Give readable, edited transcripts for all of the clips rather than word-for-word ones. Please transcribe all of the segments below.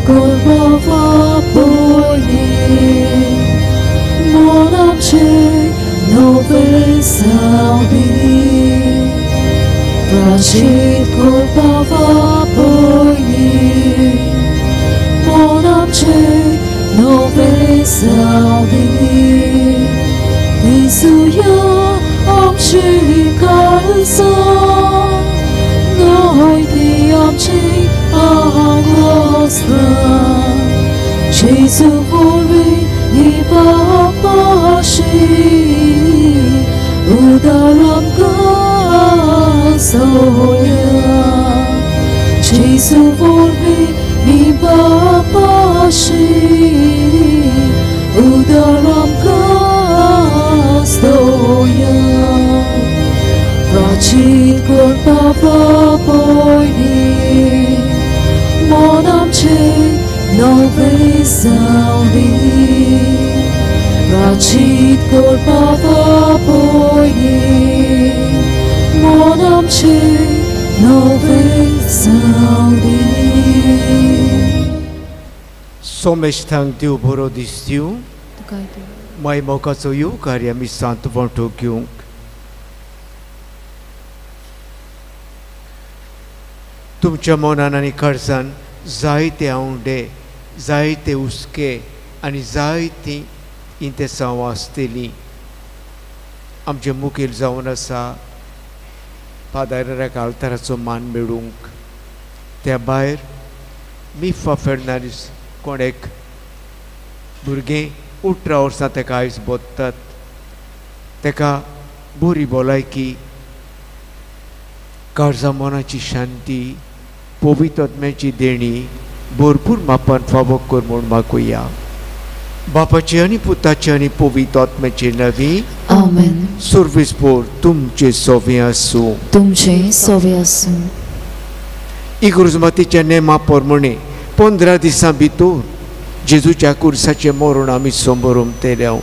Golgotha boiling, mon âme nove salvi, Prachit Golgotha boiling, mon âme nove salvi, Isuya om chi kalsa, noi di om chi agosla, Jesus volvi ni papashi, udaram kasoya, Jesus volvi ni papashi, udaram kasoya. Prachit Golgotha boiling, mon âme nove salvi, Prachit Golgotha boiling, mon âme nove salvi. Somestang tiu borodistiu, mai mokasoyu karya mi santo vonto kyung. तुमच्या मनान आनी खर्चान जायते आवडे जायते उस्के आनी जायती इंतेसांव आसतलीं आमचे मुखेल जावन आसा पादाराक आल्ताराचो मान मेळूंक त्या भायर मिफा फेर्नांडीस कोण एक भुरगें 18 वर्सां तेका आयज बोदतात तेका बरी भलायकी काळजा मनाची शांती पवित्र आत्म्याची देणी भरपूर मापान फावो कर म्हूण मागुया बापाचे आनी पुताचे आनी पवित्र आत्म्याचे नवी आमेन. सर्वेस्पोर तुमचे सोवे आसूं तुमचे सोवे आसूं. इगुर्जमातीच्या नेमा प्रमाणे 15 दिसां भितर जेजूच्या कुर्साचें मरण आमी समोरून तेल्या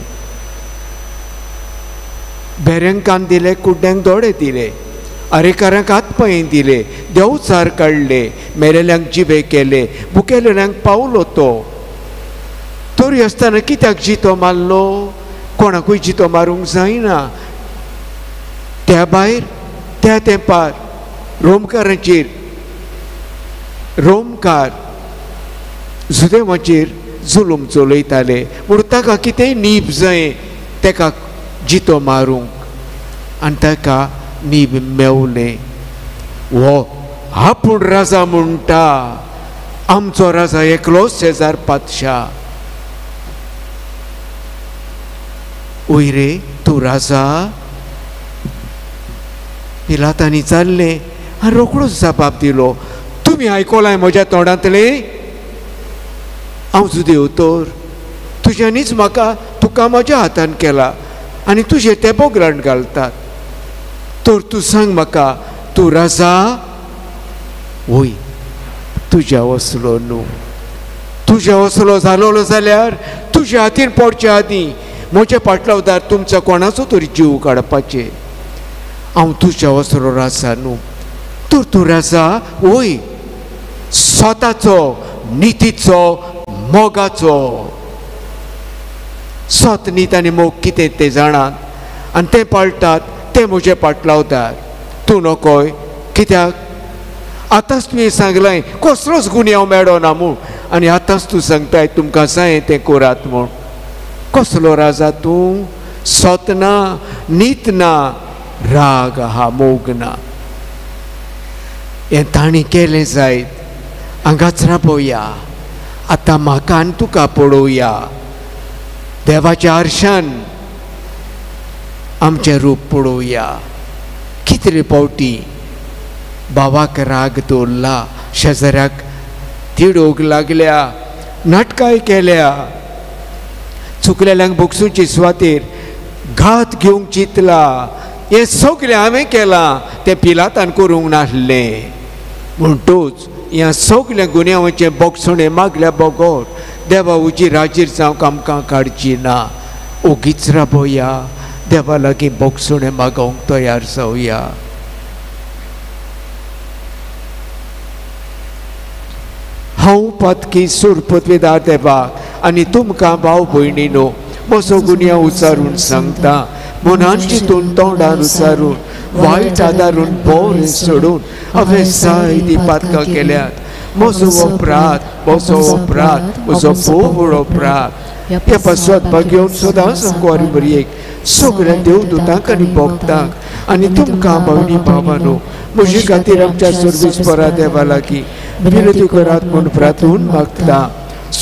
बेऱ्यांक कान दिले कुड्ड्यांक दोळे दिले आरेकारांक हात पांय दिले देवचार काडले मेलेल्यांक जिवे केले भुकेलेल्यांक पावलो तो तरी आसतना कित्याक जितो मारलो कोणाकूय जितो मारूंक जायना त्या भायर त्या तेंपार रोमकारांचेर रोमकार जुदेवांचेर जुलूम चलयताले म्हूण ताका कितेंय नीब जाय तेका जितो मारूंक आनी ताका नीब मेवलें वो आपूण राजा म्हणटा आमचो राजा एकलो शेजार पातशा वयरे तूं राजा पिलातांनी जाल्लें आनी रोखडोच जबाब दिलो तुमी आयकोलाय म्हज्या तोंडांतलें हांव जुदेव तर तुज्यांनीच म्हाका तुका म्हज्या हातान केला आनी तुजे ते बोगलांत घालतात तर तूं सांग म्हाका तूं राजा वय तुज्या वसलो न्हू तुज्या वसलो जालोलो जाल्यार तुज्या हातीन पडच्या आदीं म्हजे पाटलावदार तुमचो कोणाचो तरी जीव काडपाचे हांव तुज्या वसलो राजा न्हू तर तूं राजा वय स्वताचो नितीचो मोगाचो स्वत नीत आनी मोग कितें तें जाणात आनी तें पाळटात ते म्हजे पाटलावदार तूं नकोय कित्याक आतांच तुवें सांगलें कसलोच गुन्यांव मेळना म्हूण आनी आतांच तूं सांगताय तुमकां जाय तें करात म्हूण कसलो राजा तूं स्वत ना नीत ना राग आहा मोग ना हें तांणी केलें जायत हांगाच राबोया आतां म्हाका आनी तुका पळोवया देवाच्या आरशान आमचें रूप पळोवया कितले फावटी बाबाक राग दवरला शेजाऱ्याक तिडोवंक लागल्या नाटकाय केल्या चुकलेल्यांक बोगसूचे सुवातेर घात घेवंक चिंतला हें सगलें हांवें केलां तें पिलातान करूंक नासलें म्हणटूच ह्या सगल्या गुन्यांवाचें बोगसणें मागल्या बोगोर देवा उजी राजीर जावंक आमकां काडची ना ओगीच राबोया देवा लागीं बोगसणें मागोवंक तयार जावया हांव पातकी सूर पदवीदार देवाक आनी तुमकां भाव भयणीनो म्हजो गुन्यांव उचारून सांगता मनान चिंतून तोंडान उचारून वायट आदारून बोरें सोडून हांवें जायतीं पातकां केल्यात म्हजो अपराध म्हजो खूब व्हड अपराध ह्या पासवाद घेवन सदांच अंकवारी बरयेक सगळ्या देवदूतांक आनी भक्तांक आनी तुमकां भयणी भावानो म्हजे खातीर आमच्या सर्वेस्परा देवा लागीं विनती करात म्हूण प्रार्थून मागता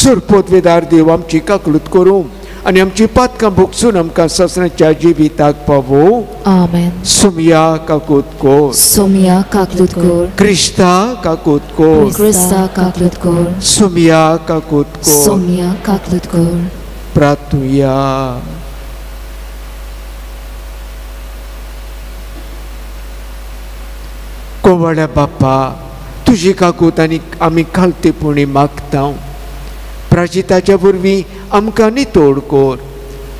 सूर पदवीदार देव आमची काकलूत करूं आनी आमची पातकां भोगसून आमकां ससण्याच्या जिविताक पावो आमेन. सुमया काकूत कोर सोमया काकलूत कोर क्रिस्ता काकूत कोर क्रिस्ता काकलूत कोर सुमया काकूत कोर सोमया काकलूत कोर. प्रार्थुया. कोवड्या बाप्पा तुजी काकूत आनी आमी खालतेपणी मागता प्राचिताच्या वरवीं आमकां नितोड कोर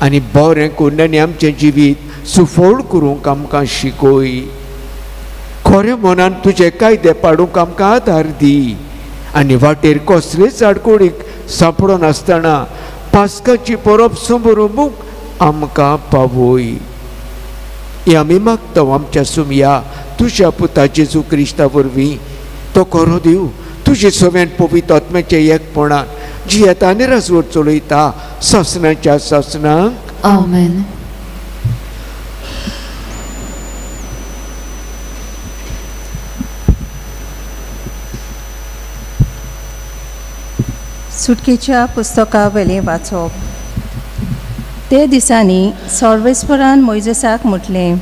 आनी बरें करून आनी आमचें जिवीत सुफोळ करूंक आमकां शिकोय. खऱ्या मनान तुजे कायदे पाडूंक आमकां आदार दी आनी वाटेर कसलेच आडकोडीक सांपडो नासतना पास्काची परब समोरूंक आमकां पावय. हें आमी मागता आमच्या सुमया तुज्या पुता जेजू क्रिस्ता वरवीं. तो खरो दिव तुजे सव्यान पवित्र आत्म्याचे एकपणान जियेता आनी राजवट चलयता ससनाच्या ससनाक. आमेन. सुटकेच्या पुस्तका वेलें वाचप. ते दिसांनी सर्वेस्परान मोइजेसाक म्हटलें,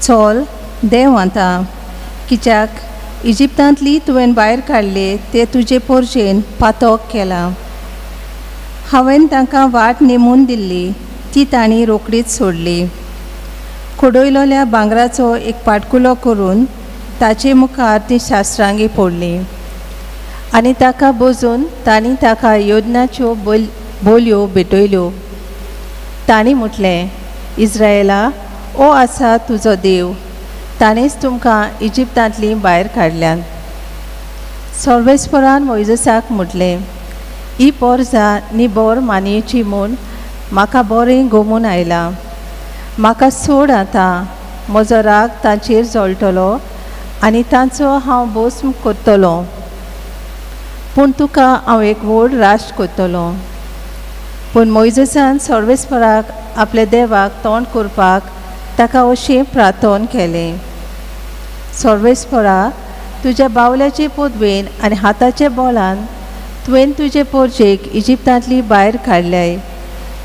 चल देव आतां कित्याक इजिप्तांतली तुवें भायर काडले ते तुजे पोरजेन पातोक केला. हांवें तांकां वाट नेमून दिल्ली ती तांणी रोकडीच सोडली. खोडयलोल्या भांगराचो एक पाटकुलो करून ताचे मुखार ती शास्त्रांगी पडली आनी ताका बोजून तांणी ताका योजनाच्यो बोलयो भेटयल्यो. तांणी म्हटलें, इस्रायेला ओ आसा तुजो देव, ताणेंच तुमकां इजिप्तांतली भायर काडल्यात. सर्वेस्परान मोइजेसाक म्हटलें, ही पोरजां न्ही बोर मानयेची म्हूण म्हाका बरें गमून आयलां. म्हाका सोड आतां, म्हजो राग तांचेर जळटलो आनी तांचो हांव भस्म करतलो. पूण तुका हांव एक व्हड राश्ट करतलो. पूण मोइजेसान सर्वेस्पराक आपल्या देवाक तोंड करपाक ताका अशें प्रार्थन केलें, सर्वेस्परा तुज्या बावल्याचे पदवेन आनी हाताच्या बोलान तुवें तुजे पोरजेक इजिप्तांतली भायर काडल्याय,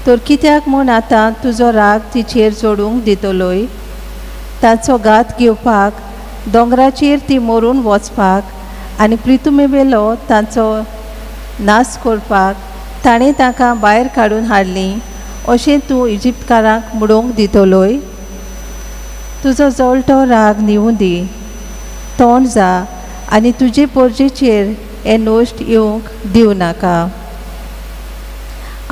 तर कित्याक म्हूण आतां तुजो राग तिचेर जोडूंक दितलोय. ताचो घात घेवपाक दोंगराचेर ती मरून वचपाक आनी प्रितुमे वेलो तांचो नाश करपाक ताणें तांकां भायर काडून हाडलीं अशें तूं इजिप्तकारांक म्हणूंक दितलोय. तुजो जळटो राग निवूं दी, तोंड जा आनी तुजे पोरजेचेर हे नोश्ट येवंक दिवं नाका.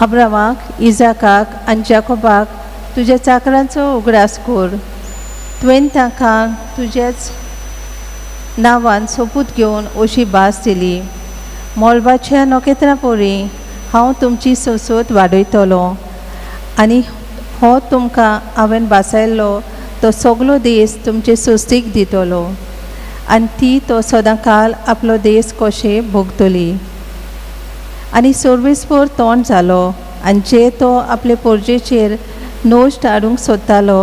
अब्रामाक, इजाकाक आनी जाकोबाक तुज्या चाकरांचो उगडास कर. तुवें तांकां तुज्याच नांवान सोपूत घेवन अशी भास दिली. मोलबाच्या नोखेत्रां परी हांव तुमची सोसोत वाडयतलो आनी हो तुमकां हांवें भासायल्लो तो सगलो देश तुमचे सोस्तीक दितलो आनी ती तो सदांकाल आपलो देश कशें भोगतली. आनी सर्वेस्पर तोंड जालो आनी जे तो आपले पोरजेचेर नोश्ट हाडूंक सोदतालो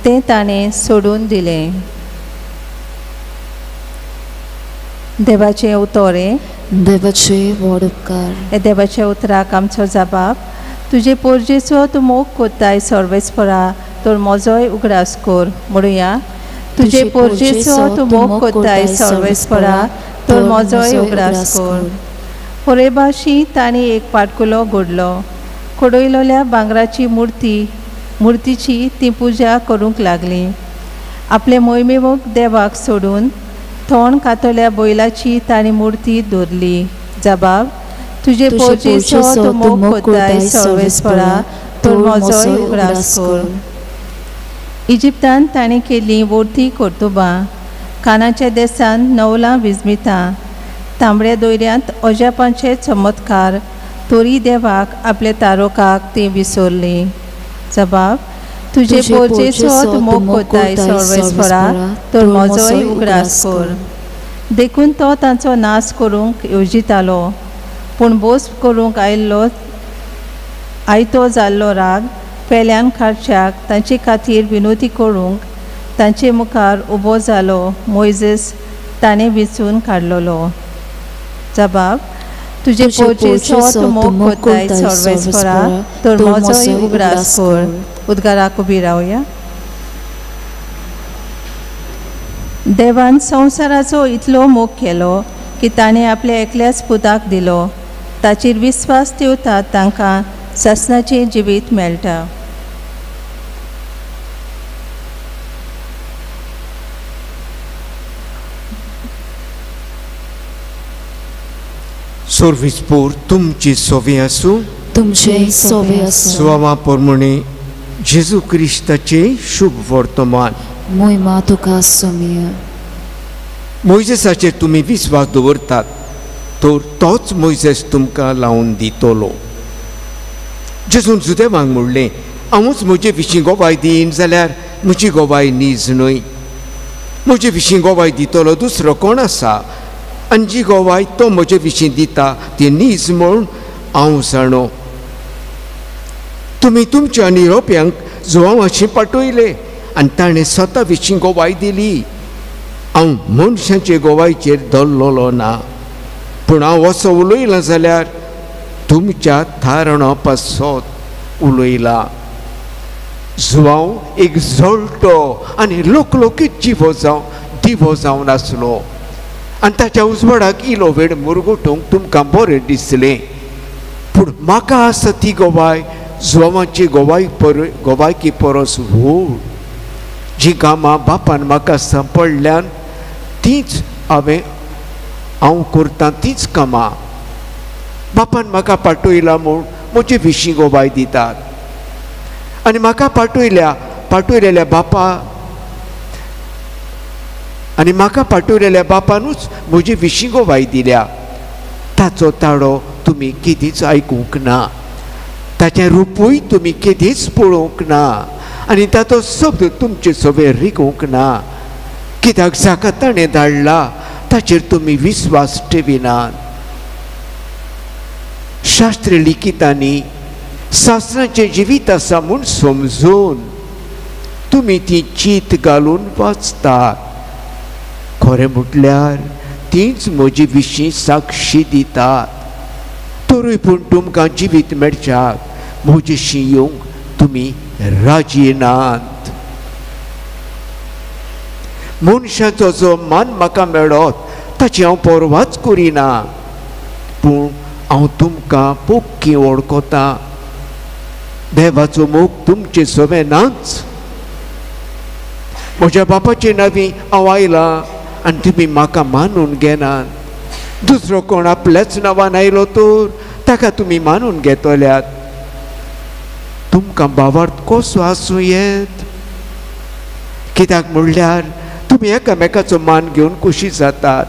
तें ताणें सोडून दिलें. देवाचें उतोरें. देवाचे व्हड उपकार. हे देवाच्या उतराक आमचो जबाब. तुजे पोरजेचो तूं मोग कोत्ताय सर्वेस्परा, तर म्हजोय उगडास कर. म्हणुया, तुजे पोरजेचो तूं मोग कोत्ताय सर्वेस्परा, तर म्हजोय उगडास कर. होरेबाशी तांणी एक पाटकुलो घडलो. खोडयलोल्या भांगराची मुर्तीची ती पुजा करूंक लागली. आपले मोहिमेवक देवाक सोडून तोंड कातोल्या बैलाची तांणी मुर्ती दवरली. जबाब. तुजे पोरजेचो तूं मोग कोत्ताय सर्वेस्परा, तर म्हजोय उगडास कर. इजिप्तांत ताणें केल्लीं वोर्ती कर्तुबां, कानाच्या देसान नवलां विजमितां, तांबड्या दोयऱ्यांत अजापांचे चमत्कार तोरी देवाक आपल्या तारोकाक ती विसरली. जबाब तुझे पोरचेचो मोग कोताय सर्वेस्परा तर म्हजोय उगडास कर. देखून तो तांचो नाश करूंक येवजितालो, पूण बोस करूंक आयतो जाल्लो राग पेल्यान काडच्याक तांचे खातीर विनोदी करूंक तांचे मुखार उबो जालो मोइजेस ताणें विचून काडलोलो. जबाब तुझे पोरचेचो मोग कोताय सर्वेस्परा तर म्हजोय उगडास कर. उद्गाराक उबी रावया. देवान संवसाराचो इतलो मोग केलो की ताणें आपल्या एकल्याच पुताक दिलो. ताचेर विस्वास ठेवतात तांकां ससनाचें जिवीत मेळटा. सोर्विसपूर तुमची सोवी आसूं. तुमचे सोवे आसूं. सुवामा पोरमणे जेजू क्रिस्ताचे शुभ वर्तमान. मोहिमा तुका सोमिय. मोइजेसाचेर तुमी विस्वास दवरतात तर तोच मोइजेस तुमकां लावन दितलो. जेजून सुदैवाक म्हणलें, हांवूच म्हजे विशीं गोवाय दीन जाल्यार म्हजी गोवाय नीज न्हय. म्हजे विशीं गोवाय दितलो दुसरो कोण आसा, आनी जी गोवाय तो म्हजे विशीं दिता ती नीज म्हूण हांव जाणो. तुमी तुमच्या निरोप्यांक जोवाशी पाठयले आनी ताणें स्वता विशीं गोवाय दिली. हांव मनशांचे गोवायचेर दल्लोलो ना, पूण हांव असो उलयलां जाल्यार तुमच्या थारणा पासत उलयला. जुवांव एक जळटो आनी लोकलोकीत दिवो जावन आसलो आनी ताच्या उजवाडाक इलो वेळ मुरगोटूंक तुमकां बरें दिसलें. पूण म्हाका आसा ती गोवाय जुवांवाची गोवायकी परस व्हड. जी कामां बापान म्हाका सांपडल्यान तीच हांव करतां तीच कामां. बापान म्हाका पाठयला म्हूण म्हजे विशीं गोवाय दितात आनी म्हाका पाठयलेल्या बापानूच म्हजे विशीं गोवाय दिल्या. ताचो ताळो तुमी केदीच आयकूंक ना, ताचें रुपूय तुमी केदीच पळोवंक ना आनी ताचो शब्द तुमचे सवे रिकूंक ना. कित्याक जाका ताणें धाडला ताचेर तुमी विस्वास ठेविनात. शास्त्र लिखितांनी शास्त्राचें जिवीत आसा म्हूण समजून तुमी ती चीत घालून वाचतात. खरें म्हटल्यार तीच म्हजे विशीं साक्षी दितात. तरूय पूण तुमकां जिवीत मेळच्याक म्हजेशी येवंक तुमी राजी नात. मनशाचो जो मान म्हाका मेळत ताची हांव परवाच करिना, पूण हांव तुमकां पोक्की वळखतां. देवाचो मोग तुमचे सवे नाच. म्हज्या बापाचे नांवी हांव आयलां आनी तुमी म्हाका मानून घेनात. दुसरो कोण आपल्याच नांवान आयलो तर ताका तुमी मानून घेतल्यात. तुमकां भावार्थ कसो आसूं येत? कित्याक म्हणल्यार तुमी एकामेकाचो मान घेवन खुशी जातात,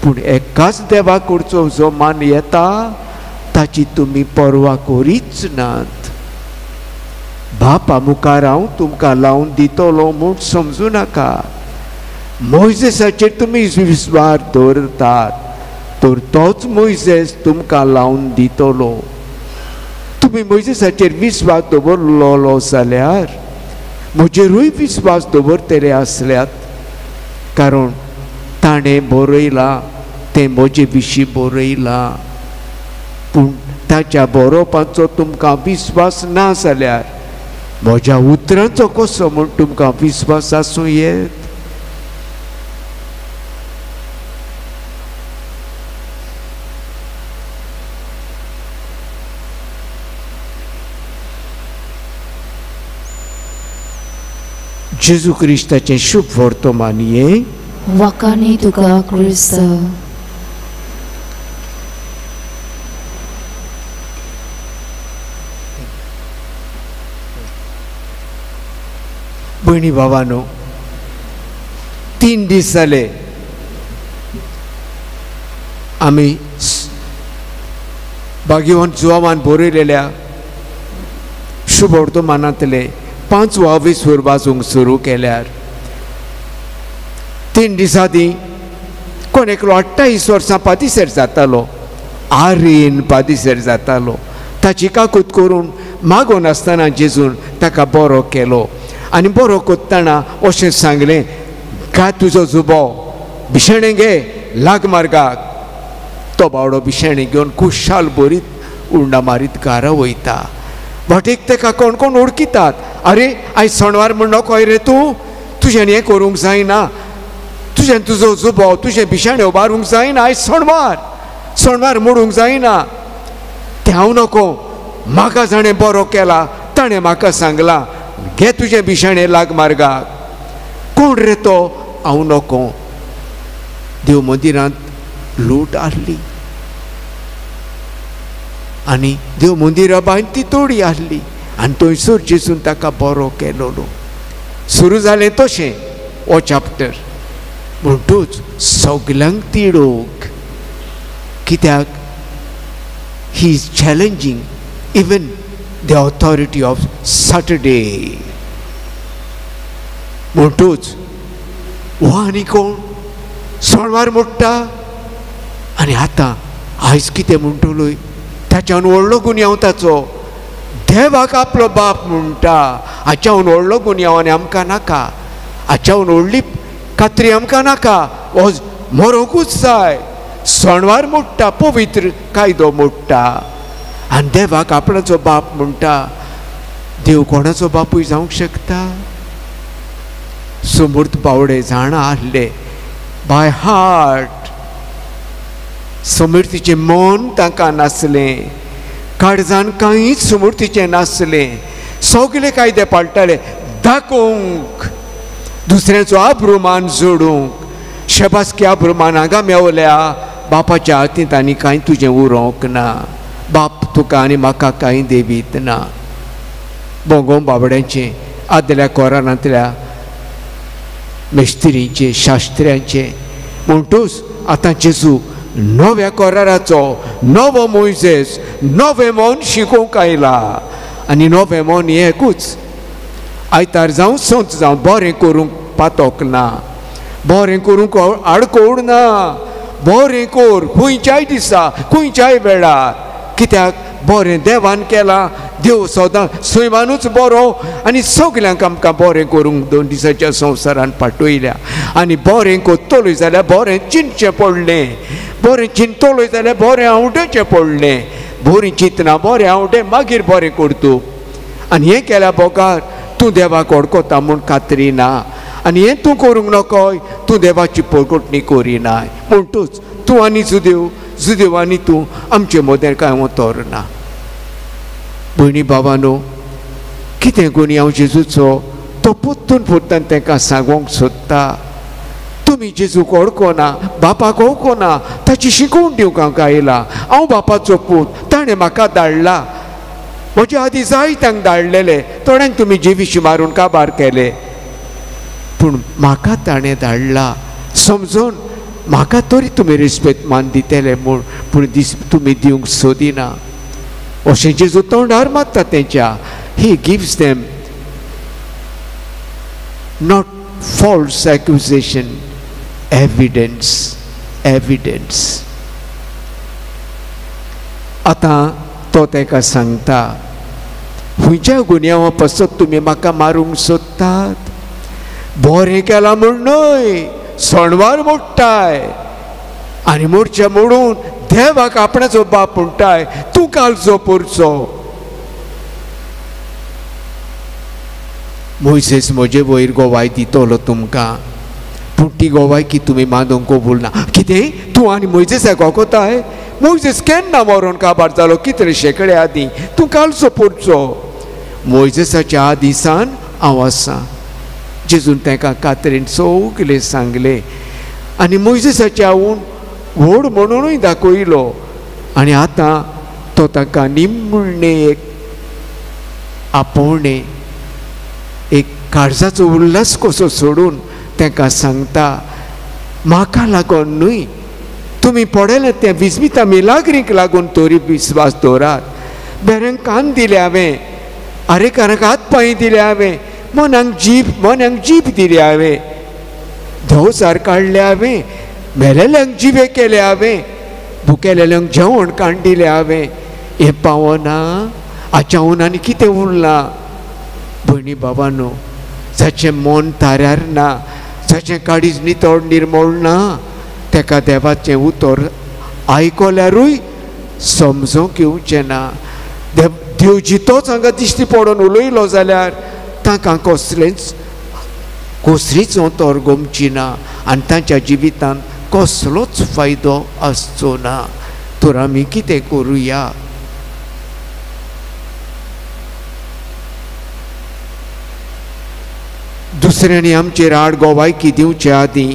पूण एकाच देवा कडचो जो मान येता ताची तुमी परवा करीच नात. बापा मुखार हांव तुमकां लावन दितलो म्हूण समजूं नाका. मोइजेसाचेर तुमी विस्वास दवरतात तर तोच मोइजेस तुमकां लावन दितलो. तुमी मोइजेसाचेर विस्वास दवरलोलो जाल्यार म्हजेरूय विस्वास दवरतले आसल्यात, कारण ताणें बरयलां तें म्हजे विशीं बरयलां. पूण ताच्या बरोवपाचो तुमकां विस्वास ना जाल्यार म्हज्या उतरांचो कसो म्हूण तुमकां विस्वास आसूं येत? जेजू क्रिस्ताचें शुभ वर्तमान ये. वाकानी तुका क्रिस्त. भयणी भावानो, 3 दीस जाले आमी भाग्यवंत जुवावान बरयलेल्या शुभ वर्तमानांतले 5 विस्वर वाचूंक सुरू केल्यार 3 दिसां दी कोण एकलो 28 वर्सां पादिसेर जातालो आर्यन पादिसेर जातालो ताची काकूत करून मागोन आसतना जेजून ताका बरो केलो आनी बरो कोत्ताना अशें सांगलें काय तुजो जुबो भिशेणें घे लाग मार्गाक तो बावडो भिशेणें घेवन खुशाल बरीत उंडा मारीत घरा वयता वाटेक ताका कोण कोण ओळखीतात अरे आयज शेनवार म्हण नकोय रे तूं तुजें हें करूंक जायना तुजें तुजो जुबो तुजें भिशेणें उबारूंक जायना आयज शेनवार म्हणूंक जायना तें हांव नको म्हाका जाणें बरो केला ताणें म्हाका सांगलां घे तुजें भिशेणें लाग मार्गाक कोण रे तो हांव नको देव मंदिरांत लूट आसली आनी देव मंदिरा भायर ती तोडी आसली आनी थंयसर जेजून ताका बरो केलोलो सुरू जालें तशें हो चॅप्टर म्हणटूच सगल्यांक तिडोवंक कित्याक he is challenging even the authority of Saturday म्हणटूच हो आनी कोण शेनवार मोडटा आनी आतां आयज कितें म्हणटलोय ताच्यान व्हडलो गुन्यांव ताचो देवाक आपलो बाप म्हणटा हाच्याहून व्हडलो गुन्यांव आनी आमकां नाका हाच्याहून व्हडली कात्री आमकां नाका हो मरोंकूच जाय शेनवार मोडटा पवित्र कायदो मोडटा आनी देवाक आपणाचो बाप म्हणटा देव कोणाचो बापूय जावंक शकता समर्थ बावडे जाणा आसले बाय हार्ट समर्थीचें मन तांकां नासलें काळजान कांयच समर्थीचें नासलें सगळे कायदे पाळटाले दाखोवंक दुसऱ्याचो आब्रुमान जोडूंक शेबासकी आब्रुमान हांगा मेवल्या बापाच्या हातींत आनी कांय तुजें उरोंक ना बाप तुका आनी म्हाका कांय देवीत ना बोगो बाबड्यांचें आदल्या कोरांतल्या मेस्त्रींचे शास्त्र्यांचे म्हणटूच आतां जेजू नव्या कोराराचो नवो मोइसेस नवें मन शिकोवंक आयला आनी नवें मन हें एकूच आयतार जावं संत जावं बरें करूंक पातोक ना बरें करूंक आडकोड ना बरें कोर खंयच्याय दिसा खंयच्याय वेळार कित्याक बरें देवान केलां देव सदां सैमानूच बरो आनी सगल्यांक आमकां बरें करूंक 2 दिसाच्या संवसारान पाठयल्या आनी बरें कोत्तलोय जाल्यार बरें चिंतचें पडलें बरें चिंतलोय जाल्यार बरें आवडचें पडलें बरें चिंतना बरें आवडे मागीर बरें करतू आनी हें केल्या बोकार तूं देवाक वळखता म्हूण खात्री ना आनी हें तूं करूंक नकोय तूं देवाची पोरकोटणी करिनाय म्हणटूच तूं आनी जुदेव आनी तूं आमचे मदें कांय वतर ना भयणी भावानो कितें गुन्यांव जेजूचो तो पोत्तून पोत्तान तांकां सांगोंक सोदता तुमी जेजूक वळखना बापाक वळखना ताची शिकोवन दिवंक हांव आयला हांव बापाचो पूत ताणें म्हाका धाडला म्हज्या आदी जायत्यांक धाडलेले थोड्यांक तुमी जिवीशी मारून काबार केले पूण म्हाका ताणें धाडला समजून म्हाका तरी तुमी रिस्पेद मान दितेले म्हूण पूण दीस तुमी दिवंक सोदिना अशें जेजू तोंडार मारता तेंच्या he gives them not false accusation evidence आतां तो ताका सांगता खंयच्या गुन्यांवा पासत तुमी म्हाका मारूंक सोदतात बरें केलां म्हूण न्हय शेनवार मोडटाय आनी मोडचें मोडून देवाक आपणाचो बाप म्हणटाय तूं कालचो पोरचो मोइसेस म्हजे वयर गोवाय दितलो तुमकां पूण ती गोवाय की तुमी मानूंक कबूल ना कितें तूं आनी मोइसेसाक वळखताय मोइसेस केन्ना मरोन काबार जालो कितले शेकडे आदीं तूं कालचो पोरचो मोइसेसाच्या आदिसान हांव आसां जेजून तांकां कात्रेन सगलें सांगलें आनी मोइसेसाच्या आऊन व्हड म्हणूनय दाखयलो आनी आतां तो ताका निमणें एक आपोवणें एक काळजाचो उल्हास कसो सोडून तांकां सांगता म्हाका लागून न्हय तुमी पडले ते विस्मिता मिलाग्रीक लागून तोरी विस्वास दवरात. बेऱ्यांक कान दिले हांवें, आरेकारांक हात पांय दिले हांवें, मनाक जीब दिली हांवें, धवसार काडले हांवें, मेलेल्यांक जिवे केले हांवें, भुकेलेल्यांक जेवण काडिल्लें हांवें. हें पावना हाच्याहून आनी कितें उरलां? भयणी बाबांनो, जाचें मन ताऱ्यार ना, जाचें काळीज नितळ निर्मळ ना, तेका देवाचें उतर आयकल्यारूय समजूंक येवचें ना. देव जितोच हांगा दिश्टी पडून उलयलो जाल्यार ताका कसलीच उतर गमची ना आनी तांच्या जिवितांत कसलोच फायदो आसचो ना. तर आमी कितें करुया? दुसऱ्यांनी आमचेर आड गोवायकी दिवचे आदीं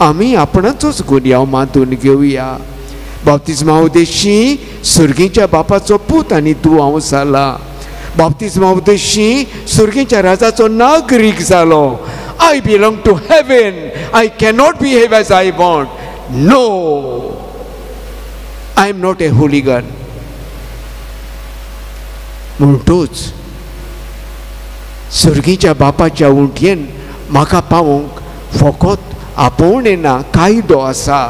आमी आपणाचोच गुन्यांव मातून घेवया. बाप्तिस्मा उद्देशी सुर्गीच्या बापाचो पूत आनी तूं हांव जाला. बाप्तिस्मा उद्देशी सुर्गीच्या राजाचो नागरीक जालो. I belong to heaven. I cannot behave as I want. No, I am not a hooligan. म्हणटूच सुर्गीच्या बापाच्या उंटयेन म्हाका पावूंक फकत आपोवणें ना, कायदो आसा.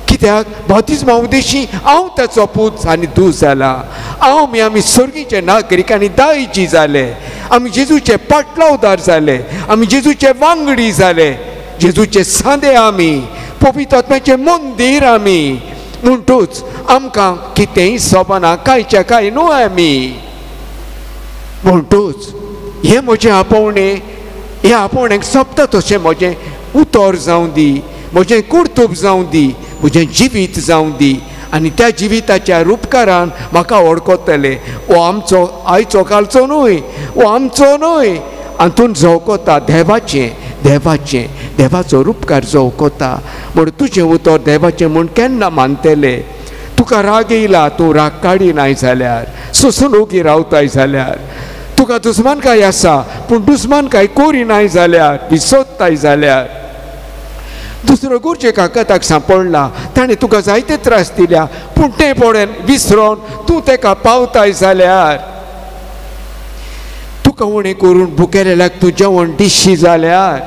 कित्याक बाप्तिस्मा उद्देशी हांव ताचो पूत आनी तूं जाला. आमी सुर्गीचे नागरीक आनी दायजी जाले. आमी जेजूचे पाटलावदार जाले. आमी जेजूचे वांगडी जाले. जेजूचे सांदे आमी, पवित्र आत्म्याचें मंदीर आमी. म्हणटूच आमकां कितेंय सोबना, कांयच्या कांय न्हू आमी. म्हणटूच हें म्हजें आपोवणें, ह्या आपोवण्याक सोबता तशें म्हजें उतर जावं दी, म्हजें कर्तूब जावं दी, म्हजें जिवीत जावं दी. आनी त्या जिविताच्या रुपकारान म्हाका वळखतले. हो आमचो आयचो कालचो न्हय, हो आमचो न्हय. हातून जवकता देवाचो रुपकार जवकता. म्हण तुजें उतर देवाचें म्हूण केन्ना मानतले? तुका राग येयला, तूं राग काडिनाय जाल्यार, सोंसून ओगी रावताय जाल्यार, तुका दुस्मानकाय आसा पूण दुस्मानकाय कोरिनाय जाल्यार, विसोदताय जाल्यार, दुसरो गुरचे काकाताक सांपडला, ताणें तुका जायते त्रास दिल्या पूण तें पडेन विसरोन तूं तेका पावताय जाल्यार, तुका उणें करून भुकेलेल्याक तूं जेवण दिशी जाल्यार,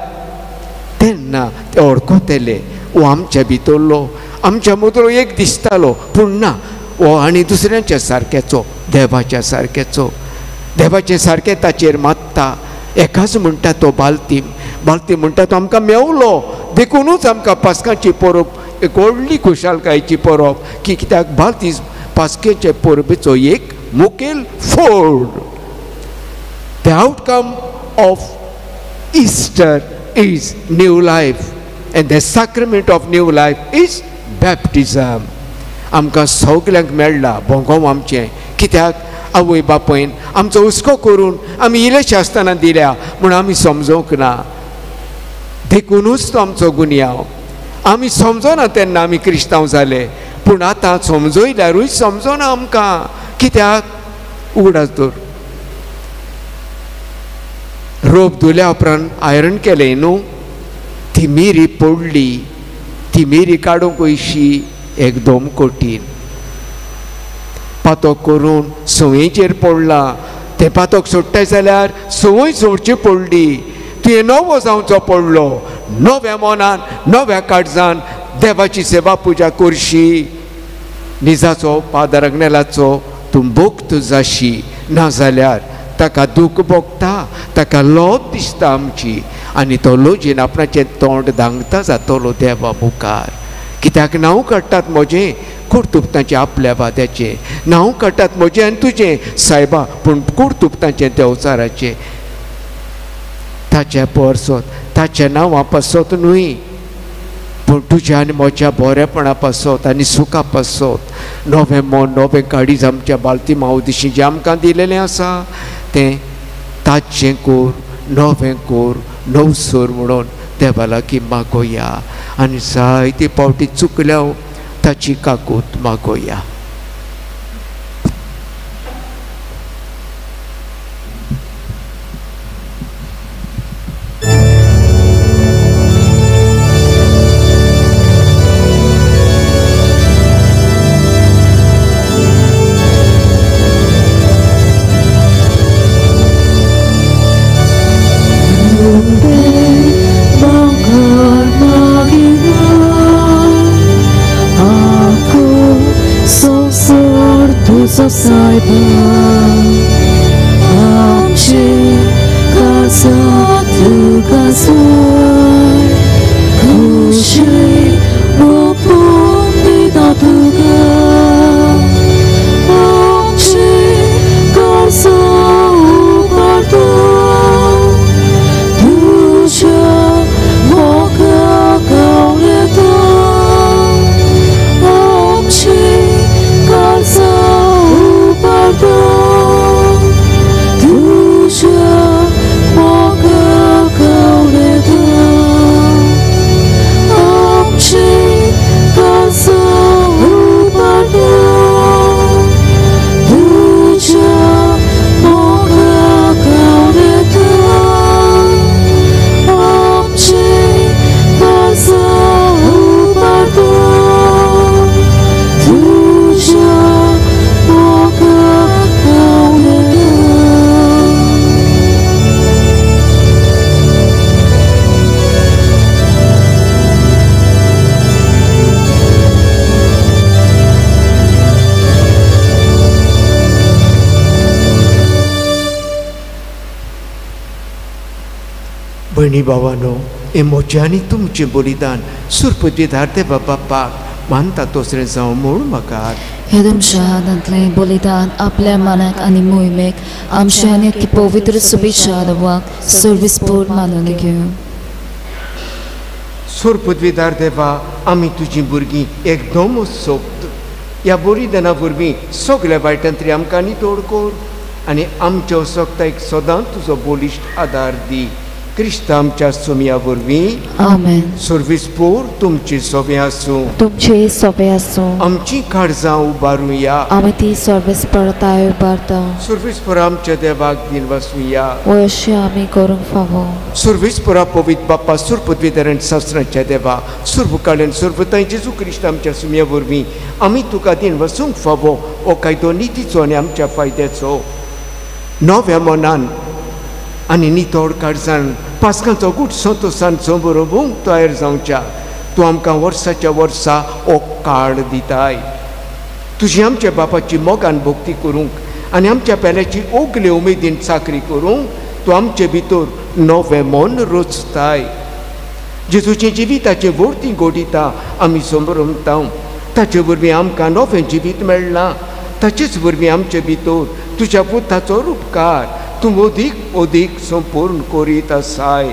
तेन्ना ते वळखतले हो आमच्या भितरलो, आमच्या मदलो एक दिसतालो पूण ना, हो आनी दुसऱ्यांच्या सारकेचो, देवाच्या सारकेचो. देवाचे सारके ताचेर मात्ता. एकाच म्हणटा तो बालतीम म्हणटा तो आमकां मेवलो देखूनच आमकां पास्कांची परब एक व्हडली खुशालकायेची परब, कित्याक बालतीस पास्केचे परबेचो एक मुखेल फोड. The outcome of Easter is new life and the sacrament of new life is baptism. आमकां सगल्यांक मेळ्ळा भोंगोव आमचें, कित्याक आवय बापयन आमचो हुस्को करून आमी इल्लेशे आसतना दिल्या म्हूण आमी समजूंक ना. देखूनच तो आमचो गुन्यांव. आमी समजना तेन्ना आमी क्रिस्तांव जाले, पूण आतां समजयल्यारूय समजना आमकां. कित्याक? उगडास दवर. रोप धुल्या उपरांत आयरन केलें न्हू, ती मिरी पडली, ती मिरी काडूंक वयशी एकदम कठीण. पातोक करून संवयेचेर पडला, ते पातोक सोडटाय जाल्यार संवय सोडची पडली. तुवें नवो जावचो पडलो, नव्या मनान नव्या काळजान देवाची सेवा पुजा करशी. निजाचो पादराग्नेलाचो तूं भोक्त जाशी, नाजाल्यार ताका दूख भोगता, ताका लोभ दिसता आमची, आनी तो लोजयेन आपणाचें तोंड धांगता जातलो देवा मुखार. कित्याक नांव काडटात म्हजें कर्तुप्तांचें आपल्या वाद्याचें, नांव काडटात म्हजें आनी तुजें सायबा, पूण कर्तुप्तांचें देंवचाराचें. ताच्या परसोत, ताच्या नांवा पासत न्हय, पूण तुज्या आनी म्हज्या बरेपणा पासत आनी सुखा पासत. नवें मन, नवें काळीज आमच्या बालतीमा उद्देशी जें आमकां दिलेलें आसा तें ताजें कोर, नवें कोर, नवसर म्हणून देवा लागीं मागोया. आनी जायते पावटी चुकल्या ताची काकूत मागोया. 살바 암치 가서 들어가서 구시 로뿐이 나두가 암치 가서 우발도 두셔 뭐가 가오래도 암치 가서 우발도 두셔 뭐가 가오래도 암치 가서 우발도 두셔 뭐가 가오래도 암치 가서 우발도 두셔 뭐가 가오래도 बहिणी भावानो हे मोच्यानी तुमचें बलिदान सुरपती धारते बापाक मानता तोसरे जावं म्हूण म्हाका हे तुमच्या हातांतलें बलिदान आपल्या मनाक आनी मोहिमेक आमच्या आनी की पवित्र सुबेच्या देवाक सर्विस्पोर मानून घेवं सुरपदवीदार देवा आमी तुजीं भुरगीं एकदम सोबत ह्या बलिदाना वरवीं सगल्या वायटांतरी आमकां नितोड कोर आनी आमच्या सोगतायक सदां तुजो बलिश्ट आदार दी क्रिस्ता आमच्या सुमया वरवीं आमेन सर्विस्पोर तुमची सोबे आसूं तुमचे सोबे आसूं आमची काळजां उबारुया आमी ती सर्वीस परताय उबारता सर्विस्पोर आमच्या देवाक दिन वसूया व अशें आमी करूंक फावो सर्विस्पोरा पवित्र बाप्पा सुरपदवीदारान शास्त्रांच्या देवा सुरभुकाळेन सुरभताय जेजू क्रिस्त आमच्या सुमया वरवीं आमी तुका दिन वसूंक फावो हो कायदो नितीचो आनी आमच्या फायद्याचो नव्या मनान आनी नितोड काळजान पास्कांचो गूट संतोशान समोरवंक तयार जावच्या तूं आमकां वर्साच्या वर्सा हो काळ दिताय तुजी आमच्या बापाची मोगान भक्ती करूंक आनी आमच्या पेल्याची ओगले उमेदीन चाकरी करूंक तूं आमचे भितर नवें मन रचताय जेजूचे जिविताचे वर्ती घोडिता आमी समोरमता ताचे वरवीं आमकां नवें जिवीत मेळ्ळां ताचेच वरवीं आमचे भितर तुज्या पुताचो उपकार तूं अदीक अदीक संपूर्ण करीत आसाय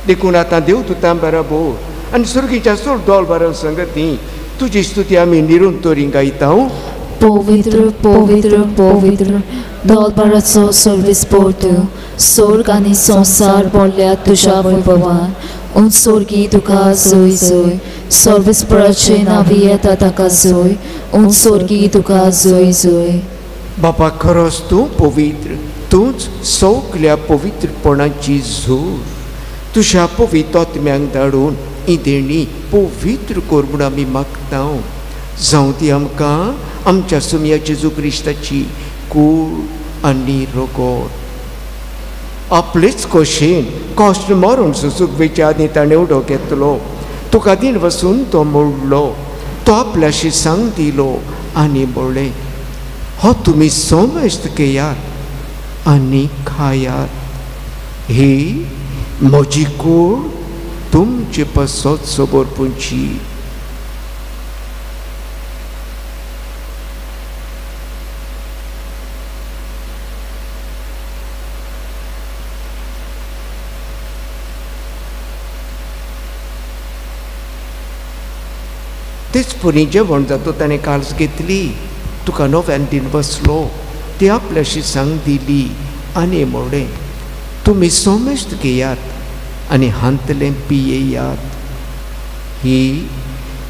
देखून आतां देव तुतां बराबर आनी सुर्गीच्या सोड दोल बरो संगती तुजी स्तुती आमी निरंतरी गायता पवित्र पवित्र पवित्र दोलबाराचो सर्विस्पोर तूं स्वर्ग आनी संवसार भरल्या तुज्या वैभवान उंचसोर्गी तुका जोय जोय सर्विस्पोराचे नांवी येता ताका जोय उंचसोर्गी तुका जोय जोय बापा खरोच तूं पवित्र तूंच सगल्या पवित्रपणाची झूर तुज्या पवित्र आत्म्यांक धाडून ही देणी पवित्र कर म्हूण आमी मागता जावं ती आमकां आमच्या सुमया जेजू क्रिस्ताची कूड आनी रोगोड आपलेच खोशेन कश्ट मारून सुसूक वेच्या आदी ताणें उडो घेतलो तुका दिन वचून तो मोडलो तो आपल्याशी सांग दिलो आनी बोळ्ळें हो तुमी सोमेस्त घेयात आनी खायात ही म्हजी कूड तुमचे पासत सोबरपुंची तेच पुरी जेवण जातो ताणें काळज घेतली तुका नव्यान दिन बसलो ती आपल्याशी सांग दिली आनी म्हळें तुमी सोमेस्त घेयात आनी हांतलें पियेयात ही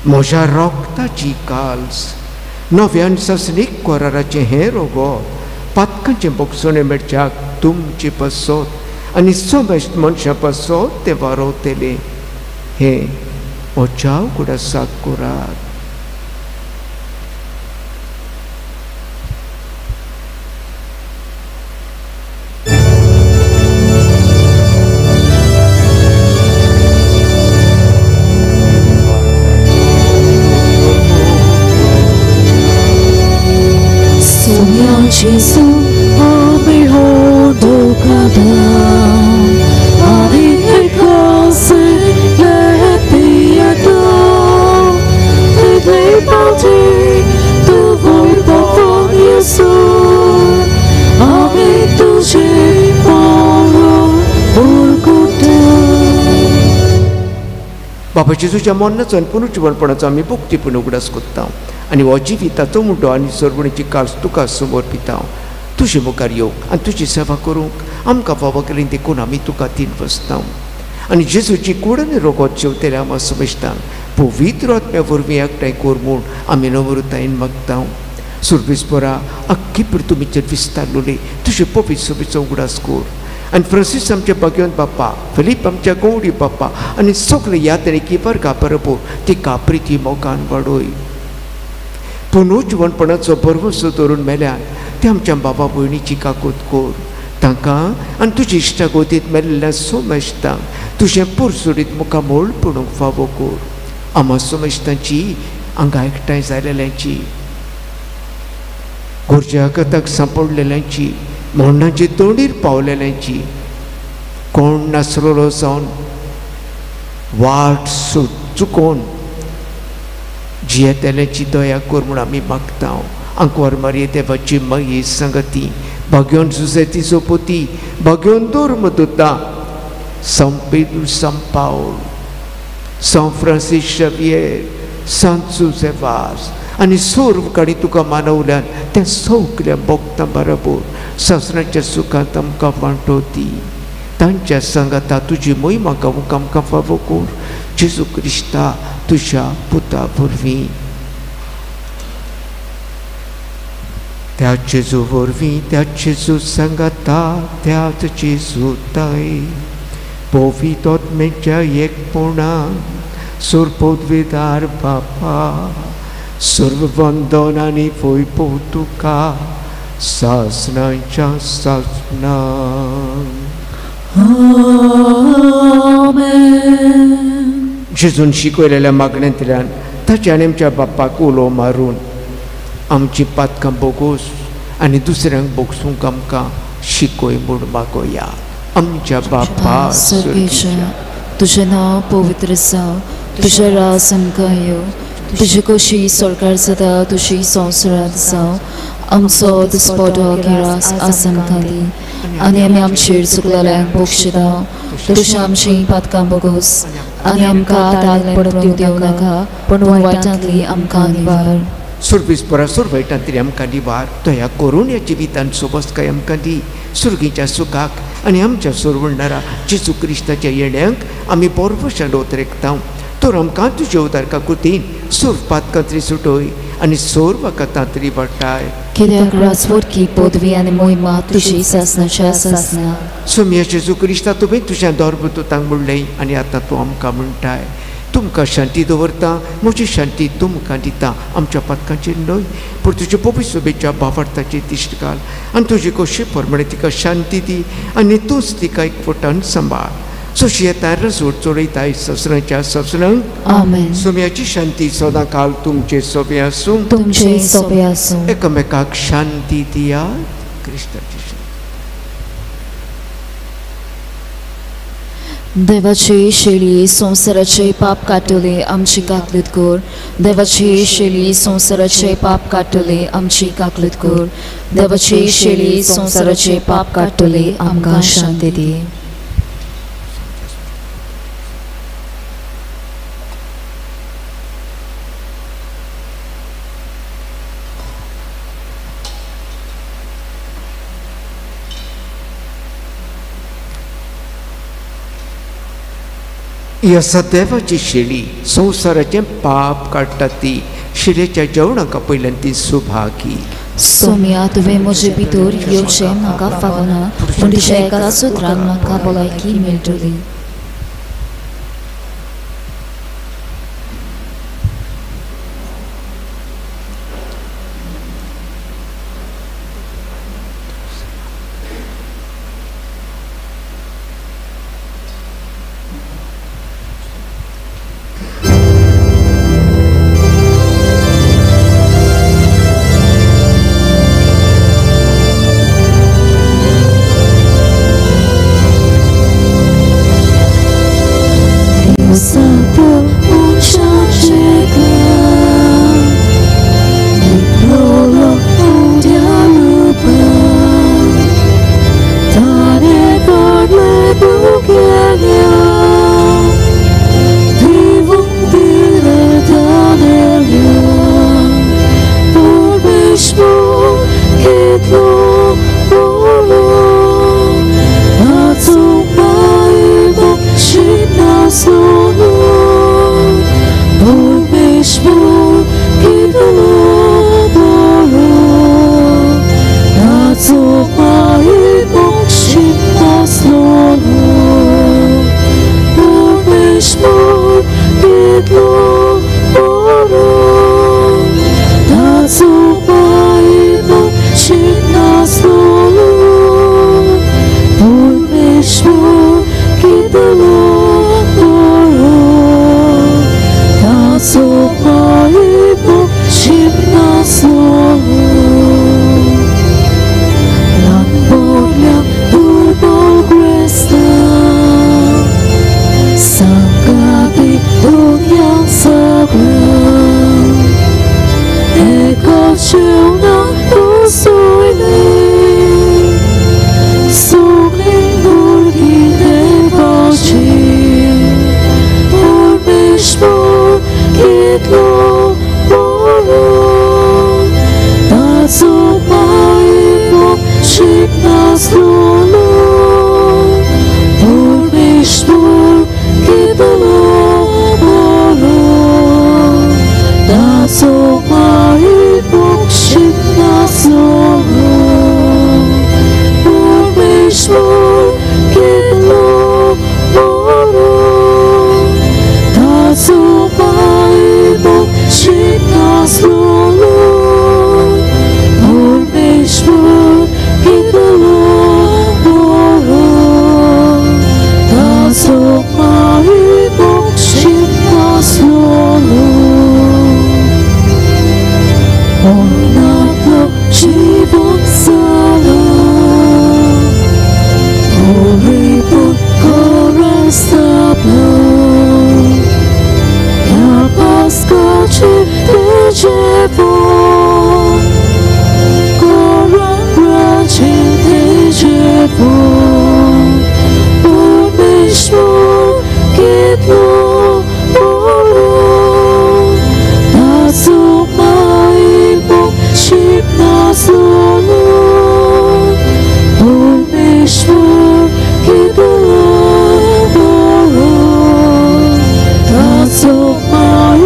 म्हज्या रोगताची काल्स नव्यान ससनीक कोराराचें हें रोगोत पातकांचें बोगसोणें मेळच्याक तुमचे पासत आनी सोमेस्त मनशां पासत तें वारोवतलें हें म्हज्या कुडासाक करात बाबा जेजूच्या मरणाचो आनी पुनरुज्जीवनपणाचो आमी भक्तीपूर्ण उगडास कोत्ता आनी हो जिविताचो म्हणटो आनी सर्वणीची काळ तुका समर्पिता तुजे मुखार येवंक आनी तुजी सेवा करूंक आमकां फावो केली देखून आमी तुका तीन बसता आनी जेजूची कूड आनी रोगोत जेवतले आमी समजता पवित्र आत्म्या वरवीं एकठांय कोर म्हूण आमी नम्रतायेन मागता सुरवेस्परा अख्खी पृथ्वीचेर विस्तारलोली तुजे पवित्र सभेचो उगडास कोर आनी फ्रांसीस आमचे भगवंत बाप्पा फिलीप आमच्या गवडी बाप्पा आनी सगळे यात्रेकी वर्गा बरोबर तिका प्रिती मोगान वाडोय पुनरुज्जीवनपणाचो भरवसो धरून मेल्यान ते आमच्या बाबा भयणीची काकूत कोर तांकां आनी तुजी इश्टागोतीत मेल्ल्या सोमेश्तांक तुजें पुरसुडीत मुखामोळ पडूंक फावो कोर आमा सोमेश्तांची हांगा एकठांय जालेल्यांची गोरज्या कथाक सांपडलेल्यांची मोहनाची तोंडीर पावलेल्यांची कोण नासलोलो जावन वाट चुकोवन जियेतेल्यांची दया कोर म्हूण आमी मागता आंकवार मारये देवाची मागी संगती भगवान जुझेती सोपोती भगवान धर्मदूता São Pedro, São Paulo, São Francisco Xavier, Santo José Vaz आनी सर्व कडे तुका मानवल्यान त्या सगळ्या भक्तां बरोबर ससनाच्या सुखांत आमकां वांटोवती तांच्या संगता तुजी मोहीम आमकां फावो कोर जेजू क्रिस्ता तुज्या पुता वरवीं त्या जेजू वरवीं त्या जेजू संगता त्याच जेजू ताय पवित्र आत्म्याच्या एकपणान सर्वोद्विदार बापा सर्व वंदन आनी वैभव तुका सासनांच्या सासनांक जेजून शिकयलेल्या मागण्यांतल्यान ताच्या आनी आमच्या बापाक उलो मारून आमची पातकां बोगोस आनी दुसऱ्यांक बोगसूंक आमकां शिकय म्हूण मागोया आमच्या बापा सर्वेश्वर तुजें नांव पवित्र जावं तुजें राज आमकां येवं तुजी कशी सरकार जाता तुजी संवसारांत जावं आमचो दिसपटो गिरास आज आमकां दी आनी आमी आमचेर चुकलेल्यांक बक्षिता तुजी आमची पातकां बोगोस आनी आमकां दागलें पडूंक दिवं नाका पूण वायटांतली आमकां निवार सुरविस्परा सुरवैटांतली आमकां निवार दया करून ह्या जिवितान सोबस्काय आमकां दी सुरगीच्या सुखाक आनी आमच्या सोरवणारा जेजू क्रिस्ताच्या येण्याक आमी बरोबरशें उतरेकता तर आमकां तुज्या उदारका कृतीन सोर पातकांतली सुटोय आनी सोर वखदांतली वाडटाय कित्याक राजवटकी पदवी आनी मोहिमा तुजी सासनाच्या सासना सोम्या जेजू क्रिस्ता तुवें तुज्या धर्मदूतांक म्हणलें आनी आतां तूं आमकां म्हणटाय तुमकां शांती दवरता म्हजी शांती तुमकां दिता आमच्या पातकांचेर न्हय पूण तुज्या पवित्र सभेच्या भावार्थाचेर दिश्ट घाल आनी तुजे कशे प्रमाणे तिका शांती दी आनी तूंच तिका एकवटान सांबाळ जशी येता रजवट चडयताय ससनाच्या ससनांक आमेन सोम्याची शांती सदां काल तुमचे सोबे आसूं तुमचे सोबे आसूं एकामेकाक शांती दियात क्रिस्ताची देवाची शेळी संवसाराचे पाप काटले आमची काकलूत कोर देवाची शेळी संवसाराचे पाप काटले आमची काकलूत कोर देवाची शेळी संवसाराचे पाप काटले आमकां शांती दी ही आसा देवाची शेळी संवसाराचें पाप काडटा ती शिरेच्या जेवणाका पयल्यान ती सुभागी सोम्या तुवें म्हजे भितर येवचें म्हाका फावना पूण तुज्या एका सुत्रान म्हाका भलायकी मेळटली chiều nắng đổ sôi lên sông lên núi đi để vào chiều buồn mê buồn kết lo buồn ta dù mãi một chiếc nas luôn buồn mê buồn kết lo buồn ta dù mãi một chiếc nas luôn buồn mê buồn kết lo buồn ta dù mãi một chiếc nas luôn buồn mê buồn kết lo buồn ta dù mãi một chiếc nas luôn ôi nát lòng chỉ buồn xa lắm ôi buồn có ra xa lắm nhà pasca chỉ để che buồn có ra trên thế che buồn buồn mê buồn kết lo buồn ta dù mãi một chiếc nas luôn buồn mê buồn kết lo buồn ta dù mãi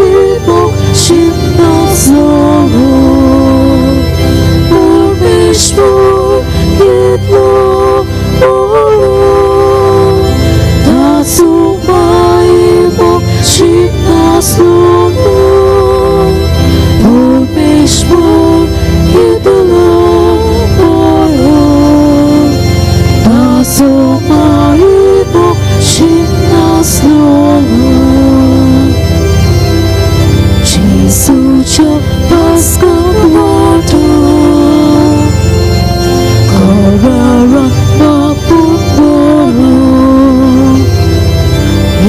một chiếc nas luôn buồn mê buồn kết lo buồn ta dù mãi một chiếc nas luôn buồn mê buồn kết lo buồn ta dù mãi một chiếc nas luôn Jesus cho pasca water Korara na puporo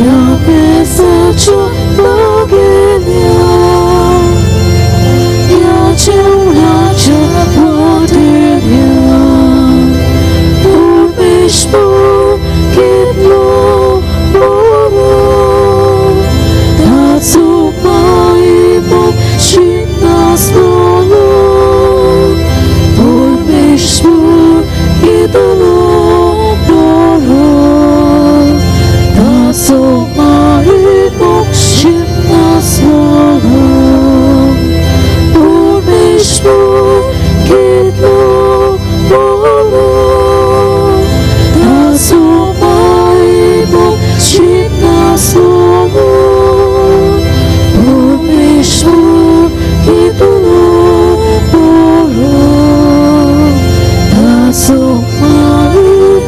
Ya mesa cho magenia Ya cheu la cha wadenia Buồn mê buồn kết lo buồn ta dù mãi một chiếc nas luôn buồn mê buồn kết lo buồn ta dù mãi một chiếc nas luôn buồn mê buồn kết lo buồn ta dù mãi một chiếc nas luôn buồn mê buồn kết lo buồn ta dù mãi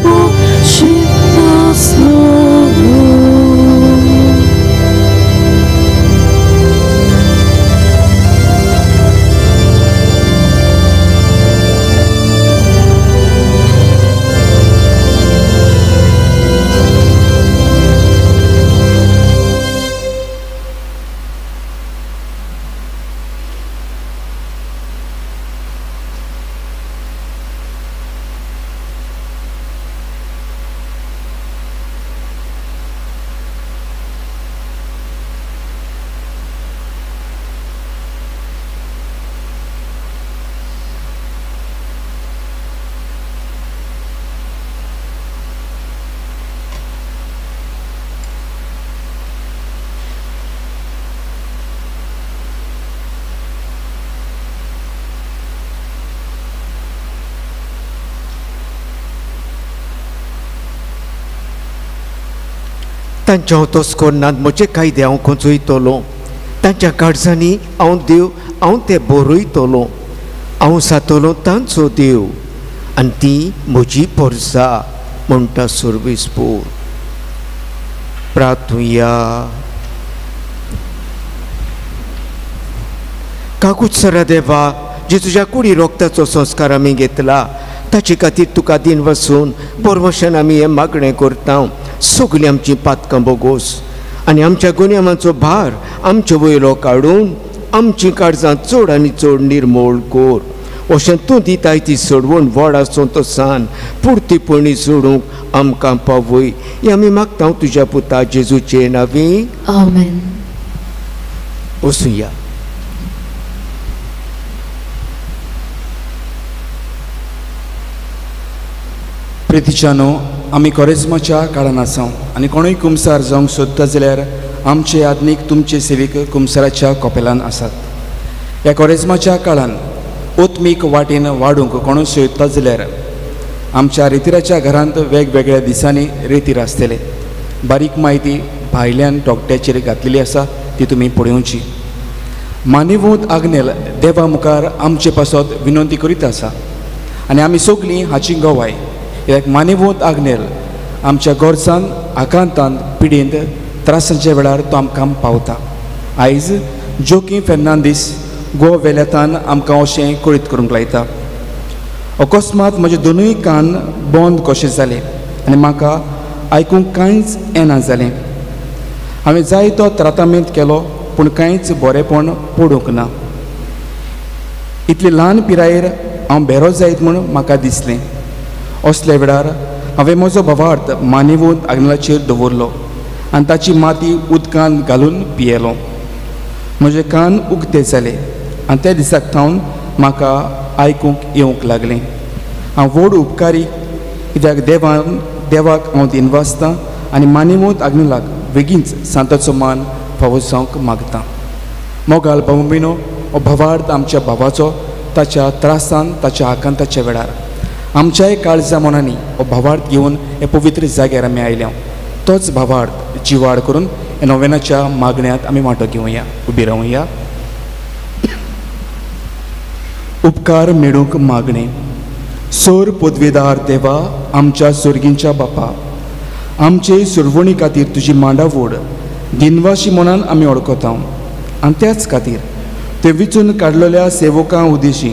một chiếc nas luôn तांच्या तोस्कोनांत म्हजे कायदे हांव खंचोयतलो तांच्या काळजांनी हांव देव हांव ते बरयतलो हांव जातलो तांचो देव आनी ती म्हजी पोरसां म्हणटा सर्वेस्पूर प्रार्थुया काकुत्सरा देवा जे तुज्या कुडी रोगताचो संस्कार आमी घेतला ताचे खातीर तुका दिन वचून परमशन आमी हें मागणें करता सगळीं आमची पातकां बोगोस आनी आमच्या गुन्यांवांचो भार आमचे वयलो काडून आमची काळजां चड आनी चड निर्मळ कोर. अशें तूं दिताय ती सोडवण व्हड आसूं तो सान पुर्तीपणी सोडूंक आमकां पावय. हें आमी मागता तुज्या पुता जेजूचे नांवी. आमेन. वसूया. प्रितीच्यानो, आमी कोरेजमाच्या काळान आसा आनी कोणूय कुमसार जावंक सोदता जाल्यार आमचे आदनीक तुमचे सेवीक कुमसाराच्या कोपेलान आसात. ह्या कोरेजमाच्या काळान ओत्मीक वाटेन वाडूंक कोणूय सोदता जाल्यार आमच्या रेतिराच्या घरांत वेगवेगळ्या दिसांनी रेतीर आसतले. बारीक म्हायती भायल्यान टोकट्याचेर घातलेली आसा, ती तुमी पळोवची. मानिवूत आग्नेल देवा मुखार आमचे पासत विनंती करीत आसा आनी आमी सगळीं हाची गवाय. एक मानिवूत आग्नेल आमच्या गोरसान आकांतांत पिडींत त्रासांच्या वेळार तो आमकां पावता. आयज जोकी फेर्नांदीस गो वेल्यातान आमकां अशें कळीत करूंक लायता. अकस्मात म्हजे दोनूय कान बंद कशें जाले आनी म्हाका आयकूंक कांयच येना जालें. हांवें जाय तो त्रातामेंत केलो पूण कांयच बरेंपण पडूंक ना. इतले ल्हान पिरायेर हांव बेरो जायत म्हूण म्हाका दिसलें. असल्या वेळार हांवें म्हजो भावार्थ मानिवूत आग्नेलाचेर दवरलो आनी ताची माती उदकांत घालून पियेलो. म्हजे कान उक्ते जाले आनी त्या दिसाक थावन म्हाका आयकूंक येवंक लागलें. हांव व्हड उपकारी, कित्याक देवाक हांव दिनवासतां आनी मानिवूत आग्नेलाक बेगीनच सांताचो मान फावो जावंक मागतां. मोगाल भाव भयणो, हो भावार्थ आमच्या भावाचो ताच्या त्रासान ताच्या आकांताच्या वेळार आमच्याय काळजा मनांनी हो भावार्थ घेवन हे पवित्र जाग्यार आमी आयल्या. तोच भावार्थ जिवाड करून हे नोवेनाच्या मागण्यांत आमी वांटो घेवया. उबी रावया. उपकार मेळूंक मागणे. सोर पदवेदार देवा, आमच्या सुर्गींच्या बापा, आमचे सुरवणी खातीर तुजी मांडावड दिनवाशी मनान आमी ओळखता आनी त्याच खातीर ते विचून काडलेल्या सेवकां उद्देशी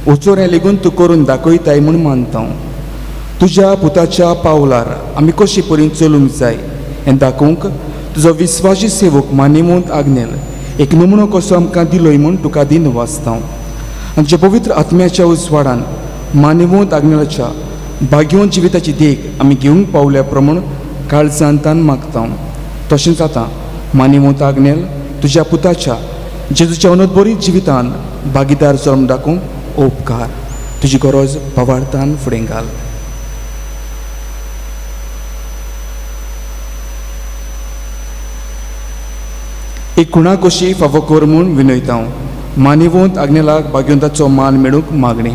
उचोऱ्या लेगून तूं करून दाखयताय म्हूण मानता. तुज्या पुताच्या पावलार आमी कशी परीन चलूंक जाय हें दाखोवंक तुजो विस्वासी सेवक मानिवूत आग्नेल एक नमुनो कसो आमकां दिलोय म्हूण तुका दिनवासता. आनी जे पवित्र आत्म्याच्या उजवाडान मानिवूत आग्नेलाच्या भाग्यवंत जिविताची देख आमी घेवंक पावल्या प्रमाण काळजांतान मागता. तशेंच आतां मानिवूत आग्नेल तुज्या पुताच्या जेजूच्या अनोदबरीत जिवितान भागीदार जावन दाखोवंक उपकार. तुजी गरज भावार्थान फुडें घाल. एक कुणा कशी फावो कर म्हूण विनयता. मानिवूत आग्नेलाक भाग्यवंताचो मान मेळूंक मागणी.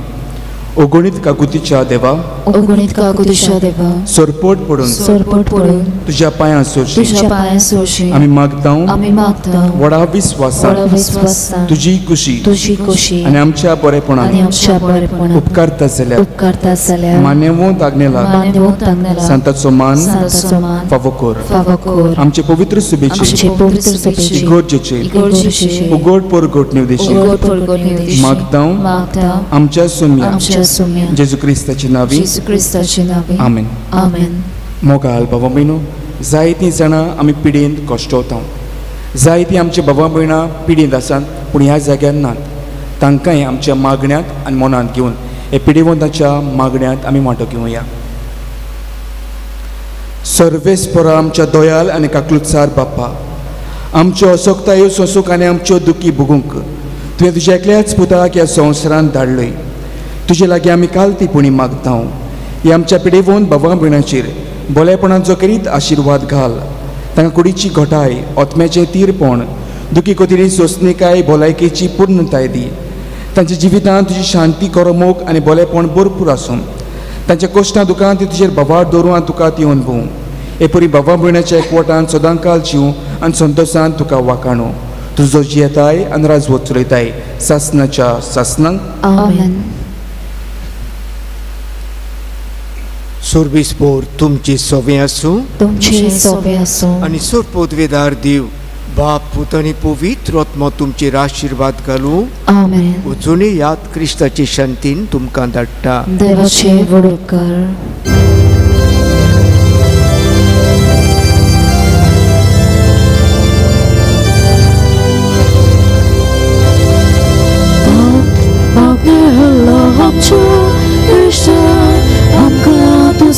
ओगणीत काकुतीच्या देवा, ओगणीत काकुतीच्या देवा, सोरपोट पडून तुज्या पांयां सोरशी आमी मागता. व्हडा विस्वासान तुजी कुशी आनी आमच्या बरेपणान उपकारता जाल्यार मानिवूत आग्नेलाक सांताचो मान फावो कर. आमचे पवित्र सुबेचे इगोर्जेचे उगोड परगोट निवदेशी मागता आमच्या सुम्या जेजू क्रिस्ताची नावी. आमेन. आमेन. मोगाल भावा भयणो, जायतीं जाणां आमी पिडींत कश्टवता. जायतीं आमची भावां भयणां पिडींत आसात पूण ह्या जाग्यार नात. तांकांय आमच्या मागण्यांत आनी मनांत घेवन हे पिडीवंताच्या मागण्यांत आमी वांटो घेवया. सर्वेस्परा आमच्या दोयाल आनी काकलुतसार बाप्पा, आमच्यो असोक्तायो सोसूंक आनी आमच्यो दुखी भोगूंक तुवें तुज्या एकल्याच पुताक ह्या संवसारांत धाडलोय. तुजे लागीं आमी कालतीपणी मागता. ही आमच्या पिडेवंत भावां भयणांचेर बोलेपणाचो करीत आशिर्वाद घाल. तांकां कुडीची घोटाय, ओतम्याचें तीरपण, दुखी कोतीरी सोंसणीकाय, भलायकेची पूर्णताय दी. तांच्या जिवितांत तुजी शांती करमूक आनी बोलेपण भरपूर आसूं. तांच्या कश्टां दुखांत ती तुजेर भावार दवरूं आनी तुका ती अनुभवूं. हे परी भावां भयणाच्या एकवटान सदांकाल जिवूं आनी संतोशान तुका वाखाणू. तुजो जियेताय आनी राजवट चलयताय सासनाच्या सासनांक. आमेन. सोर्बिस्पोर तुमची सोबे आसूं. तुमची सोबे आसूं. आनी सोर पदवेदार देव बाप, पुत आनी पवित्र आत्मा तुमचेर आशिर्वाद घालूं. आमेन. वचून याद क्रिस्ताची शांतीन तुमकां धाडटा. देवाचे व्हड उपकार. आमकां तूं